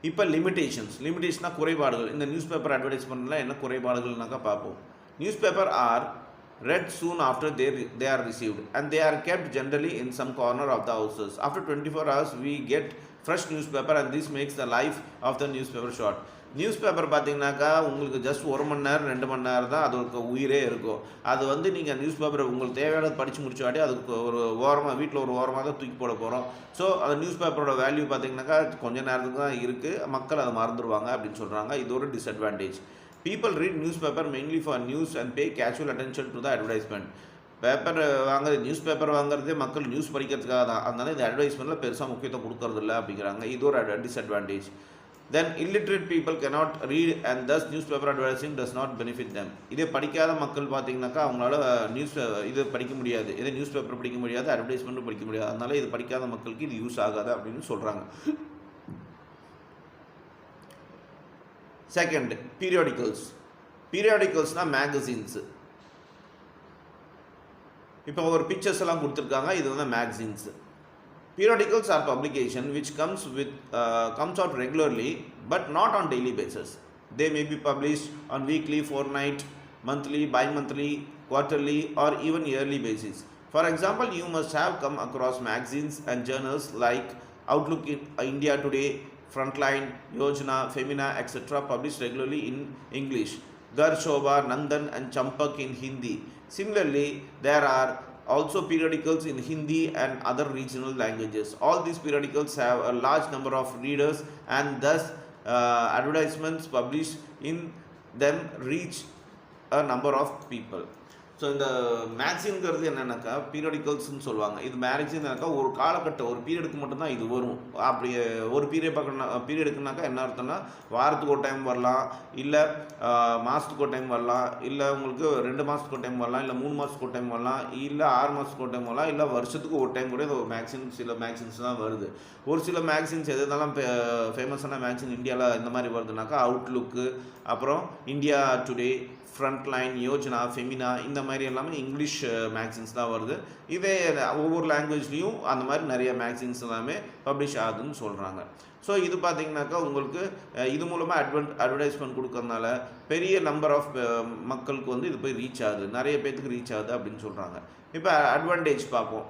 இப்போ லிமிடேஷனாக குறைபாடுகள். இந்த நியூஸ் பேப்பர் அட்வர்டைஸ்மெண்ட்டில் என்ன குறைபாடுகள்னாக்கா பார்ப்போம். News paper R read soon after they are received and they are kept generally in some corner of the houses. After 24 hours we get fresh newspaper and this makes the life of the newspaper short. News paper பார்த்தீங்கன்னாக்கா உங்களுக்கு just 1 மணி நேரம் 2 மணி நேரம் தான் அதுக்கு உயிரே இருக்கும். அது வந்து நீங்கள் நியூஸ் பேப்பரை உங்களுக்கு தேவையானது படித்து முடிச்சாட்டி அதுக்கு ஒரு ஓரமாக வீட்டில் ஒரு ஓரமாக தான் தூக்கி போட போகிறோம். ஸோ அந்த நியூஸ் பேப்பரோட வேல்யூ பார்த்தீங்கன்னாக்கா கொஞ்சம் நேரத்துக்கு தான் இருக்குது, மக்கள் அதை மறந்துடுவாங்க அப்படின்னு சொல்கிறாங்க. இது ஒரு disadvantage. People read newspaper mainly for news and pay casual attention to the advertisement. News paper வாங்குறதே மக்கள் நியூஸ் படிக்கிறதுக்காக தான். அதனால இந்த அட்வர்டைஸ்மெண்ட்டில் பெருசாக முக்கியத்துவம் கொடுக்கறதில்ல அப்படிங்கிறாங்க. இது ஒரு disadvantage. Then illiterate people cannot read and thus newspaper advertising does not benefit them. இதே படிக்காத மக்கள் பார்த்தீங்கன்னாக்கா அவங்களால இது படிக்க முடியாது, இதே நியூஸ் பேப்பர் படிக்க முடியாது, அட்வர்டைஸ்மெண்ட்டும் படிக்க முடியாது. அதனால இது படிக்காத மக்களுக்கு இது யூஸ் ஆகாது அப்படின்னு சொல்கிறாங்க. செகண்ட், பீரியாடிக்கல்ஸ்னால் மேகசின்ஸு. இப்போ ஒரு பிக்சர்ஸ் எல்லாம் கொடுத்துருக்காங்க, இது வந்து magazines. Periodicals are publication which comes out regularly but not on daily basis. They may be published on weekly, fortnight, monthly, bi-monthly, quarterly or even yearly basis. For example, you must have come across magazines and journals like Outlook India Today, Frontline, Yojana, Femina, etc. published regularly in English. Gar Shobha, Nandan and Champak in Hindi. Similarly, there are also periodicals in Hindi and other regional languages. All these periodicals have a large number of readers and thus advertisements published in them reach a number of people. So இந்த மேக்சின்ங்கிறது என்னென்னாக்கா பீரியடிக்கல்ஸ்ன்னு சொல்லுவாங்க. இது மேக்சின்னாக்கா ஒரு காலகட்டம் ஒரு பீரியடுக்கு மட்டும்தான் இது வரும். அப்படி ஒரு பீரியடுக்குனாக்கா என்ன அர்த்தம்னா வாரத்துக்கு ஒரு டைம் வரலாம், இல்லை மாதத்துக்கு ஒரு டைம் வரலாம், இல்லை உங்களுக்கு 2 மாதத்துக்கு ஒரு டைம் வரலாம், இல்லை 3 மாதத்துக்கு ஒரு டைம் வரலாம், இல்லை 6 மாதத்துக்கு ஒரு டைம் வரலாம், இல்லை வருஷத்துக்கு ஒரு டைம் கூட இது சில மேக்சின்ஸ் தான் வருது. ஒரு சில மேக்சின்ஸ் எது இருந்தாலும் ஃபேமஸான மேக்சின் இந்தியாவில் இந்த மாதிரி வருதுனாக்கா அவுட்லுக்கு, அப்புறம் India today, Frontline, Yojana, Femina இந்த மாதிரி எல்லாமே இங்கிலீஷ் மேக்சின்ஸ் தான் வருது. இதே ஒவ்வொரு லாங்குவேஜ்லேயும் அந்த மாதிரி நிறைய மேக்சின்ஸ் எல்லாமே பப்ளிஷ் ஆகுதுன்னு சொல்கிறாங்க. ஸோ இது பார்த்திங்கனாக்கா உங்களுக்கு இது மூலமாக அட்வர்டைஸ்மெண்ட் கொடுக்கறதுனால பெரிய நம்பர் ஆஃப் மக்களுக்கு வந்து இது போய் ரீச் ஆகுது, நிறைய பேத்துக்கு ரீச் ஆகுது அப்படின்னு சொல்கிறாங்க. இப்போ அட்வான்டேஜ் பார்ப்போம்.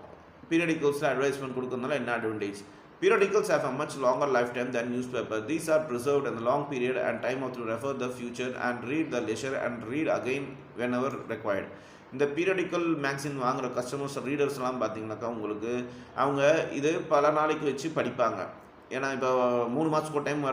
பீரியடிக்கல்ஸில் அட்வர்டைஸ்மெண்ட் கொடுக்கறதுனால என்ன advantage? Periodicals have a much longer lifetime than newspaper. These are preserved in a long period and time to refer the future and read the leisure and read again whenever required. இந்த periodical மேக்சின் வாங்குகிற customers ரீடர்ஸ்லாம் பார்த்தீங்கன்னாக்கா உங்களுக்கு அவங்க இது பல நாளைக்கு வச்சு படிப்பாங்க. ஏன்னா இப்போ 3 மாதத்துக்கு ஒரு டைம்